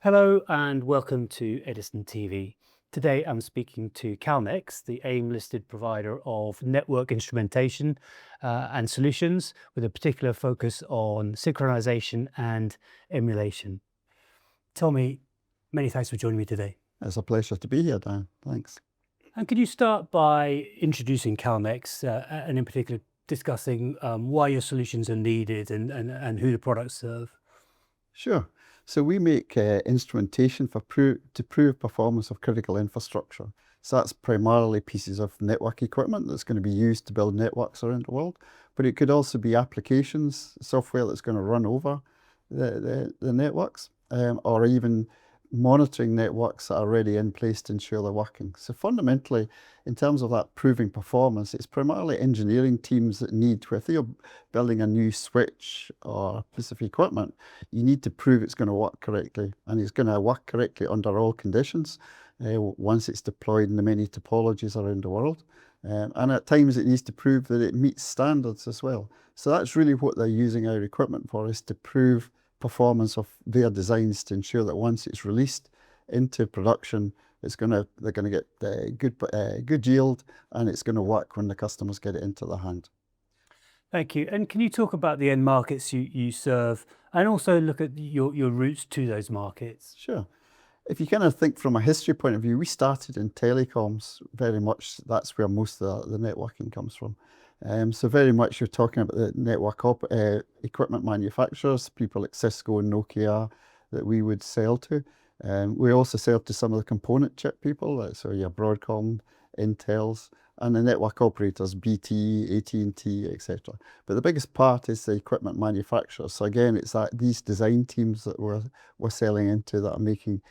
Hello and welcome to Edison TV. Today I'm speaking to Calnex, the AIM-listed provider of network instrumentation and solutions with a particular focus on synchronization and emulation. Tell me, many thanks for joining me today. It's a pleasure to be here, Dan. Thanks. And could you start by introducing Calnex and in particular discussing why your solutions are needed and who the products serve? Sure. So we make instrumentation to prove performance of critical infrastructure. So that's primarily pieces of network equipment that's going to be used to build networks around the world. But it could also be applications, software that's going to run over the networks, or even monitoring networks that are already in place to ensure they're working. So fundamentally, in terms of that proving performance, it's primarily engineering teams that need, if you're building a new switch or piece of equipment, you need to prove it's going to work correctly, and it's going to work correctly under all conditions once it's deployed in the many topologies around the world. And at times it needs to prove that it meets standards as well. So that's really what they're using our equipment for, is to prove performance of their designs, to ensure that once it's released into production, they're going to get good yield, and it's going to work when the customers get it into their hand. Thank you. And can you talk about the end markets you serve and also look at your routes to those markets? Sure. If you kind of think from a history point of view, we started in telecoms very much. That's where most of the networking comes from. So very much you're talking about the network equipment manufacturers, people like Cisco and Nokia that we would sell to. We also sell to some of the component chip people, so your Broadcom, Intels, and the network operators, BT, AT&T, etc. But the biggest part is the equipment manufacturers. So again, it's these design teams that we're selling into that are making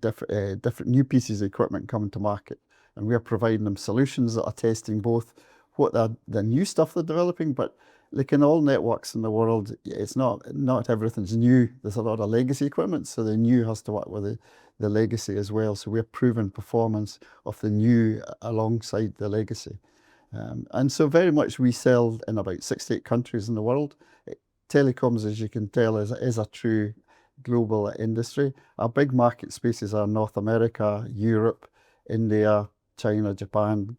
different new pieces of equipment coming to market. And we're providing them solutions that are testing both what the new stuff they're developing, but like in all networks in the world, it's not everything's new. There's a lot of legacy equipment, so the new has to work with the legacy as well. So we're proving performance of the new alongside the legacy. And so very much we sell in about 68 countries in the world. Telecoms, as you can tell, is a true global industry. Our big market spaces are North America, Europe, India, China, Japan,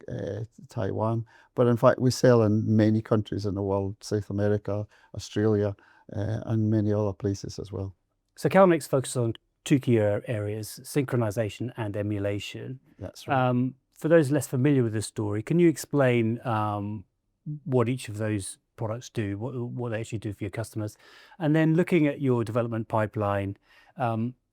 Taiwan. But in fact, we sell in many countries in the world, South America, Australia, and many other places as well. So Calnex focuses on two key areas, synchronization and emulation. That's right. For those less familiar with the story, can you explain what each of those products do, what they actually do for your customers? And then looking at your development pipeline,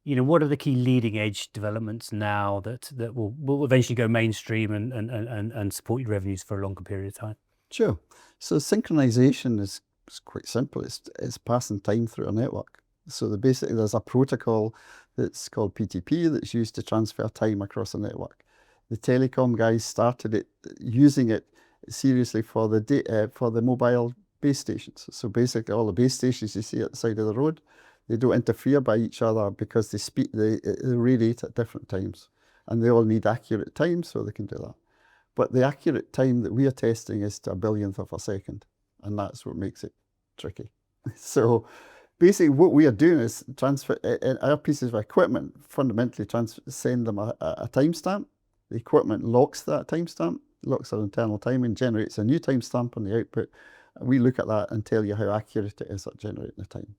what are the key leading edge developments now that will eventually go mainstream and support your revenues for a longer period of time? Sure. So synchronization is quite simple. It's passing time through a network. So basically there's a protocol that's called PTP that's used to transfer time across a network. The telecom guys started using it seriously for the mobile base stations. So basically all the base stations you see at the side of the road, they don't interfere by each other because they radiate at different times, and they all need accurate time so they can do that. But the accurate time that we are testing is to a billionth of a second, and that's what makes it tricky. So basically what we are doing is transfer our pieces of equipment, fundamentally send them a timestamp. The equipment locks that timestamp, locks our internal time, and generates a new timestamp on the output. We look at that and tell you how accurate it is at generating the time.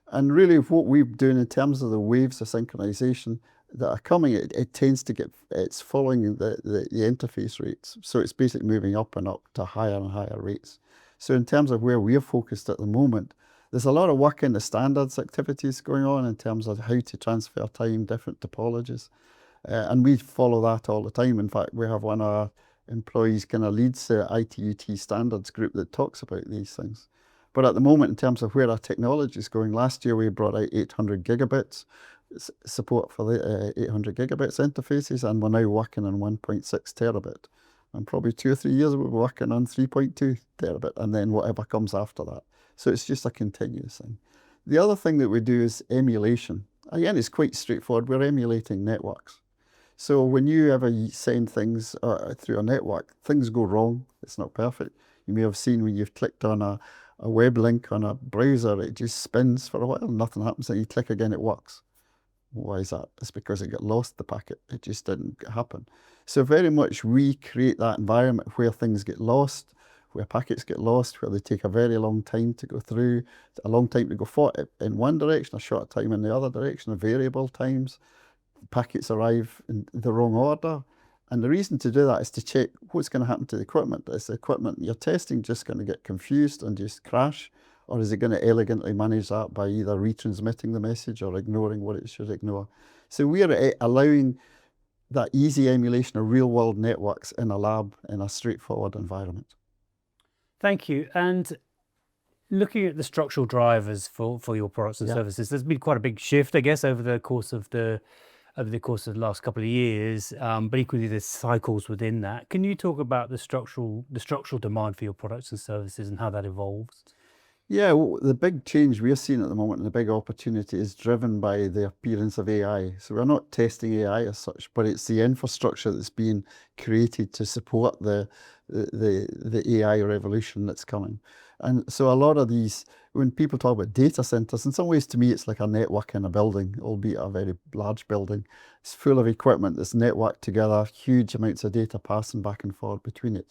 And really what we're doing in terms of the waves of synchronization that are coming, it tends to it's following the interface rates. So it's basically moving up and up to higher and higher rates. So in terms of where we're focused at the moment, there's a lot of work in the standards activities going on in terms of how to transfer time, different topologies. And we follow that all the time. In fact, we have one of our employees kind of leads the ITUT standards group that talks about these things. But at the moment, in terms of where our technology is going, last year we brought out 800 gigabits support for the 800 gigabits interfaces, and we're now working on 1.6 terabit. And probably 2 or 3 years we'll be working on 3.2 terabit, and then whatever comes after that. So it's just a continuous thing. The other thing that we do is emulation. Again, it's quite straightforward. We're emulating networks. So when you ever send things through a network, things go wrong. It's not perfect. You may have seen when you've clicked on a web link on a browser, it just spins for a while, nothing happens, and you click again, it works. Why is that? It's because it got lost, the packet. It just didn't happen. So very much we create that environment where things get lost, where packets get lost, where they take a very long time to go through, a long time to go forward in one direction, a short time in the other direction, variable times. Packets arrive in the wrong order. And the reason to do that is to check what's going to happen to the equipment. Is the equipment you're testing just going to get confused and just crash? Or is it going to elegantly manage that by either retransmitting the message or ignoring what it should ignore? So we are allowing that easy emulation of real world networks in a lab in a straightforward environment. Thank you. And looking at the structural drivers for your products and services, there's been quite a big shift, I guess, over the course of the last couple of years, but equally there's cycles within that. Can you talk about the structural demand for your products and services and how that evolves? Yeah, well, the big change we're seeing at the moment and the big opportunity is driven by the appearance of AI. So we're not testing AI as such, but it's the infrastructure that's being created to support the AI revolution that's coming. And so a lot of these, when people talk about data centers, in some ways to me it's like a network in a building, albeit a very large building. It's full of equipment that's networked together, huge amounts of data passing back and forth between it.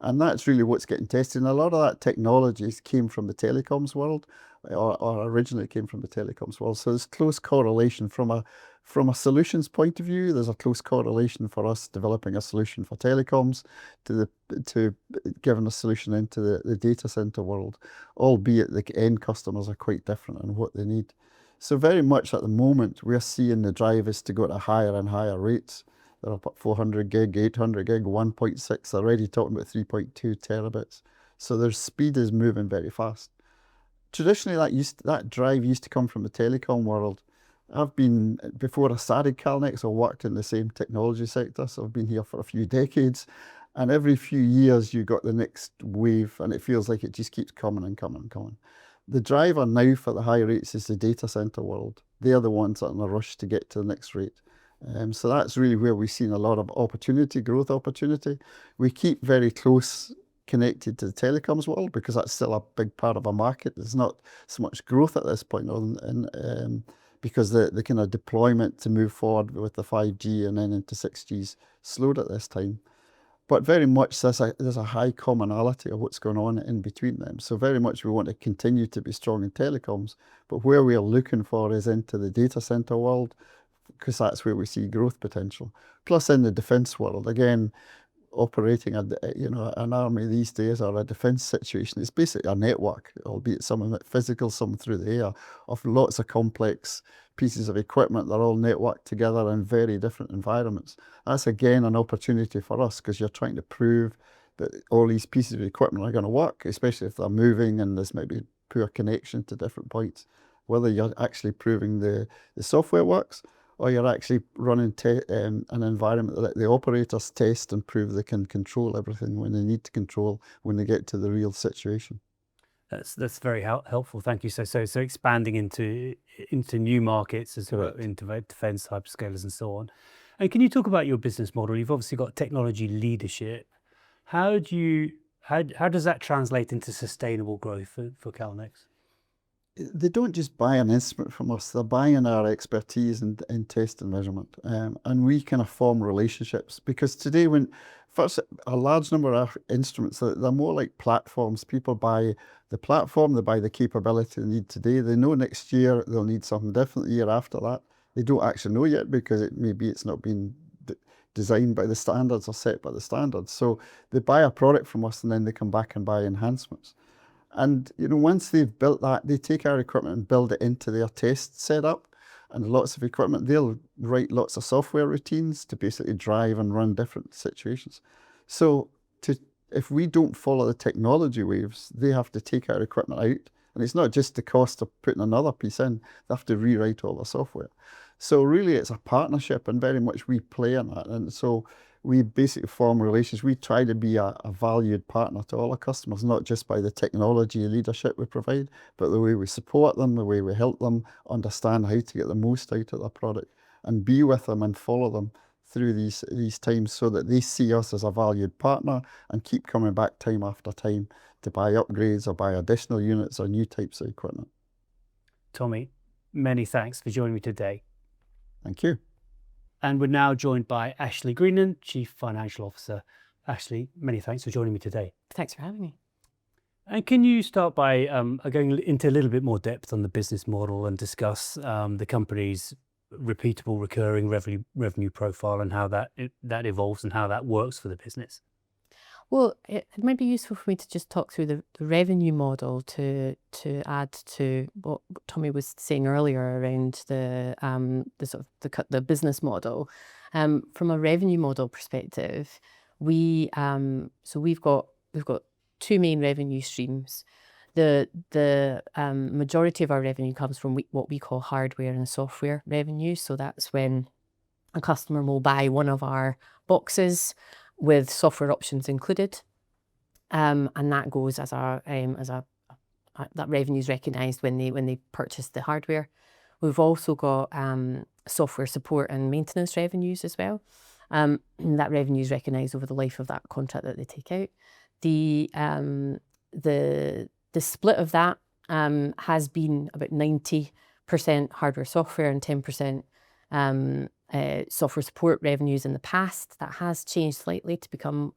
And that's really what's getting tested. And a lot of that technology came from the telecoms world, or originally came from the telecoms world. So there's close correlation from a solutions point of view. There's a close correlation for us developing a solution for telecoms to giving a solution into the data center world, albeit the end customers are quite different in what they need. So very much at the moment, we're seeing the drive is to go to higher and higher rates. They're up at 400 gig, 800 gig, 1.6, they're already talking about 3.2 terabits. So their speed is moving very fast. Traditionally, that drive used to come from the telecom world. Before I started Calnex, I worked in the same technology sector, so I've been here for a few decades. And every few years, you got the next wave, and it feels like it just keeps coming and coming and coming. The driver now for the high rates is the data center world. They're the ones that are in a rush to get to the next rate. So that's really where we've seen a lot of growth opportunity. We keep very close connected to the telecoms world because that's still a big part of our market. There's not so much growth at this point because the kind of deployment to move forward with the 5G and then into 6G's slowed at this time. But very much there's a high commonality of what's going on in between them. So very much we want to continue to be strong in telecoms, but where we are looking for is into the data center world, because that's where we see growth potential. Plus in the defense world, again, operating an army these days or a defense situation, it's basically a network, albeit some of it physical, some through the air, of lots of complex pieces of equipment that are all networked together in very different environments. That's again an opportunity for us because you're trying to prove that all these pieces of equipment are going to work, especially if they're moving and there's maybe poor connection to different points. Whether you're actually proving the software works, or you're actually running an environment that the operators test and prove they can control everything when they need to control when they get to the real situation. That's very helpful. Thank you. So expanding into new markets as well, into defense, hyperscalers, and so on. And can you talk about your business model? You've obviously got technology leadership. How does that translate into sustainable growth for Calnex? They don't just buy an instrument from us, they're buying our expertise in test and measurement. And we kind of form relationships because today first, a large number of instruments, they're more like platforms. People buy the platform, they buy the capability they need today. They know next year they'll need something different the year after that. They don't actually know yet because it's not been designed by the standards or set by the standards. So they buy a product from us and then they come back and buy enhancements. And once they've built that, they take our equipment and build it into their test setup. And lots of equipment, they'll write lots of software routines to basically drive and run different situations. So if we don't follow the technology waves, they have to take our equipment out. And it's not just the cost of putting another piece in, they have to rewrite all the software. So really it's a partnership and very much we play in that. And so we basically form relations. We try to be a valued partner to all our customers, not just by the technology leadership we provide, but the way we support them, the way we help them understand how to get the most out of their product and be with them and follow them through these times so that they see us as a valued partner and keep coming back time after time to buy upgrades or buy additional units or new types of equipment. Tommy, many thanks for joining me today. Thank you. And we're now joined by Ashleigh Greenan, Chief Financial Officer. Ashleigh, many thanks for joining me today. Thanks for having me. And can you start by going into a little bit more depth on the business model and discuss the company's repeatable recurring revenue profile and how that evolves and how that works for the business? Well, it might be useful for me to just talk through the revenue model to add to what Tommy was saying earlier around the sort of the business model. From a revenue model perspective, we've got two main revenue streams. The majority of our revenue comes from what we call hardware and software revenue. So that's when a customer will buy one of our boxes with software options included, and that goes as that revenue is recognised when they purchase the hardware. We've also got software support and maintenance revenues as well. That revenue is recognised over the life of that contract that they take out. The split of that has been about 90% hardware software and 10% software support revenues in the past. That has changed slightly to become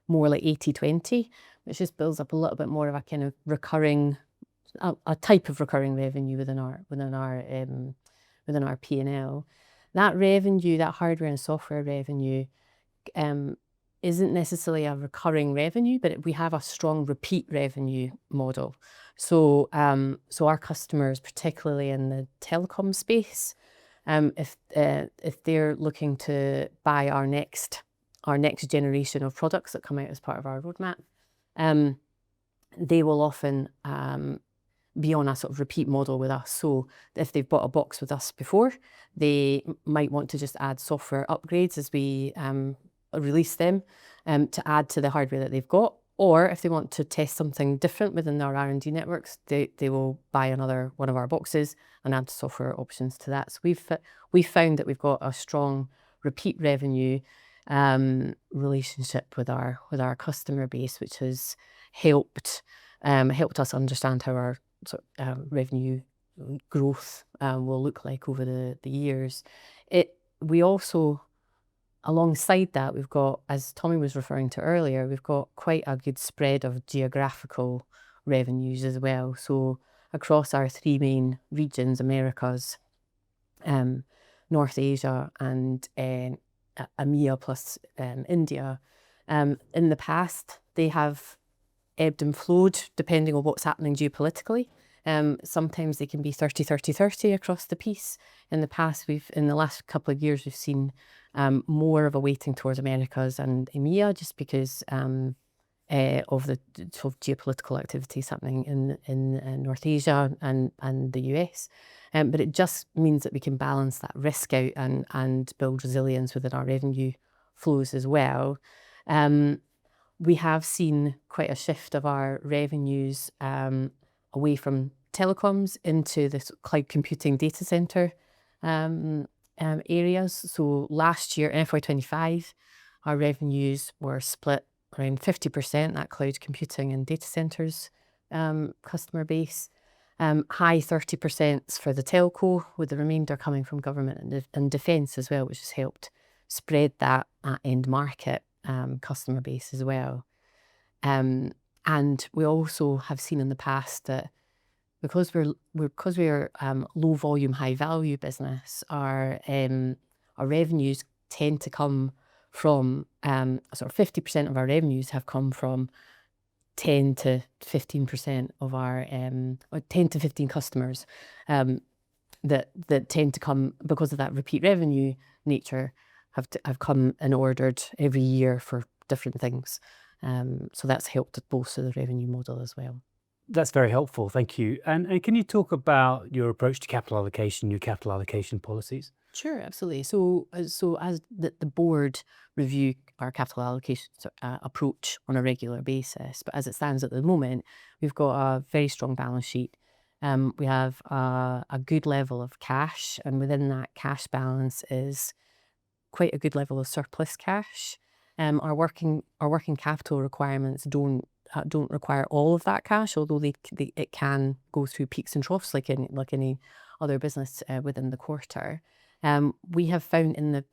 more like 80-20, which just builds up a little bit more of a kind of recurring, a type of recurring revenue within our P&L. That revenue, that hardware and software revenue, isn't necessarily a recurring revenue, but we have a strong repeat revenue model. So our customers, particularly in the telecom space, if they're looking to buy our next generation of products that come out as part of our roadmap, they will often be on a sort of repeat model with us. So if they've bought a box with us before, they might want to just add software upgrades as we release them to add to the hardware that they've got. Or if they want to test something different within our R&D networks, they will buy another one of our boxes and add software options to that. So we've found that we've got a strong repeat revenue relationship with our customer base, which has helped us understand how our revenue growth will look like over the years. We also, alongside that, we've got, as Tommy was referring to earlier, we've got quite a good spread of geographical revenues as well. So across our three main regions, Americas, North Asia, and EMEA plus India, in the past, they have ebbed and flowed depending on what's happening geopolitically. Sometimes they can be 30-30-30 across the piece. In the last couple of years, we've seen more of a weighting towards Americas and EMEA, just because of the sort of geopolitical activities happening in North Asia and the US. But it just means that we can balance that risk out and build resilience within our revenue flows as well. We have seen quite a shift of our revenues away from telecoms into this cloud computing data center areas. So last year, in FY25, our revenues were split around 50%, that cloud computing and data centers customer base. High 30% for the telco, with the remainder coming from government and defence as well, which has helped spread that end market customer base as well. And we also have seen in the past that because we're low volume, high value business, our revenues tend to come from sort of 50% of our revenues have come from 10 to 15% of our or 10 to 15 customers that tend to come because of that repeat revenue nature have come and ordered every year for different things. So that's helped bolster the revenue model as well. That's very helpful, thank you. And can you talk about your approach to capital allocation, your capital allocation policies? Sure, absolutely. So as the board review our capital allocation approach on a regular basis, but as it stands at the moment, we've got a very strong balance sheet. We have a good level of cash, and within that cash balance is quite a good level of surplus cash. Our working capital requirements don't require all of that cash, although it can go through peaks and troughs like any other business within the quarter. We have found in the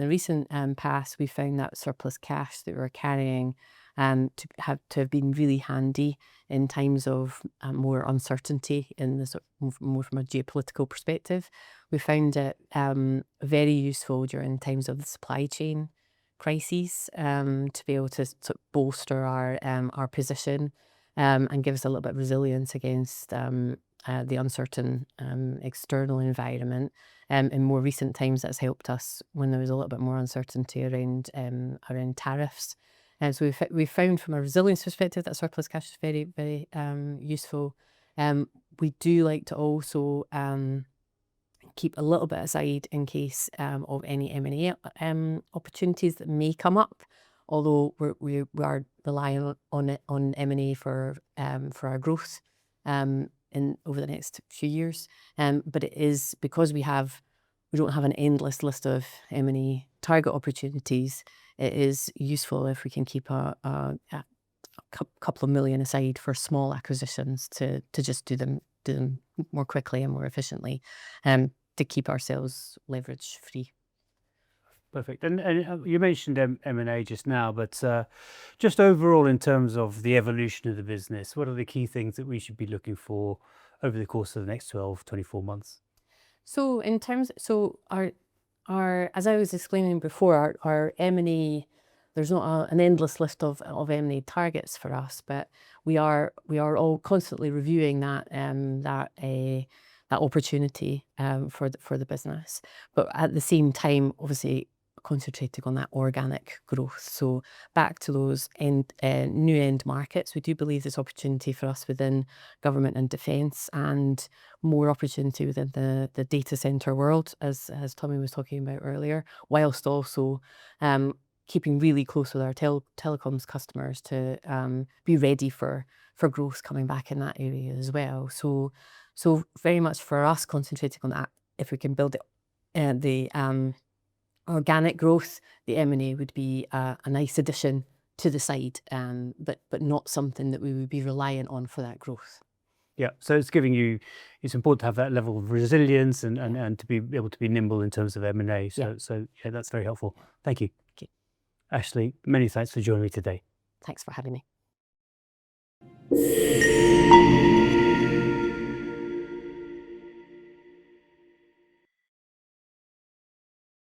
recent past, we found that surplus cash that we're carrying to have been really handy in times of more uncertainty in the more from a geopolitical perspective. We found it very useful during times of the supply chain crises to be able to sort of bolster our position and give us a little bit of resilience against the uncertain external environment. In more recent times, that's helped us when there was a little bit more uncertainty around tariffs. So we found from a resilience perspective that surplus cash is very, very useful. We do like to also keep a little bit aside in case of any M&A opportunities that may come up. Although we are relying on M&A for our growth over the next few years. But it is because we don't have an endless list of M&A target opportunities. It is useful if we can keep a couple of million aside for small acquisitions to just do them more quickly and more efficiently, to keep ourselves leverage free. Perfect. And you mentioned M&A just now, but just overall in terms of the evolution of the business, what are the key things that we should be looking for over the course of the next 12, 24 months? So our as I was explaining before, our M&A, there's not an endless list of M&A targets for us, but we are all constantly reviewing that opportunity for the business. But at the same time, obviously concentrating on that organic growth. So back to those new end markets, we do believe there's opportunity for us within government and defence, and more opportunity within the data centre world, as Tommy was talking about earlier, whilst also keeping really close with our telecoms customers to be ready for growth coming back in that area as well. So very much for us concentrating on that. If we can build the organic growth, the M&A would be a nice addition to the side, but not something that we would be reliant on for that growth. Yeah, so it's important to have that level of resilience and to be able to be nimble in terms of M&A. So yeah, that's very helpful. Thank you. Okay. Ashleigh, many thanks for joining me today. Thanks for having me.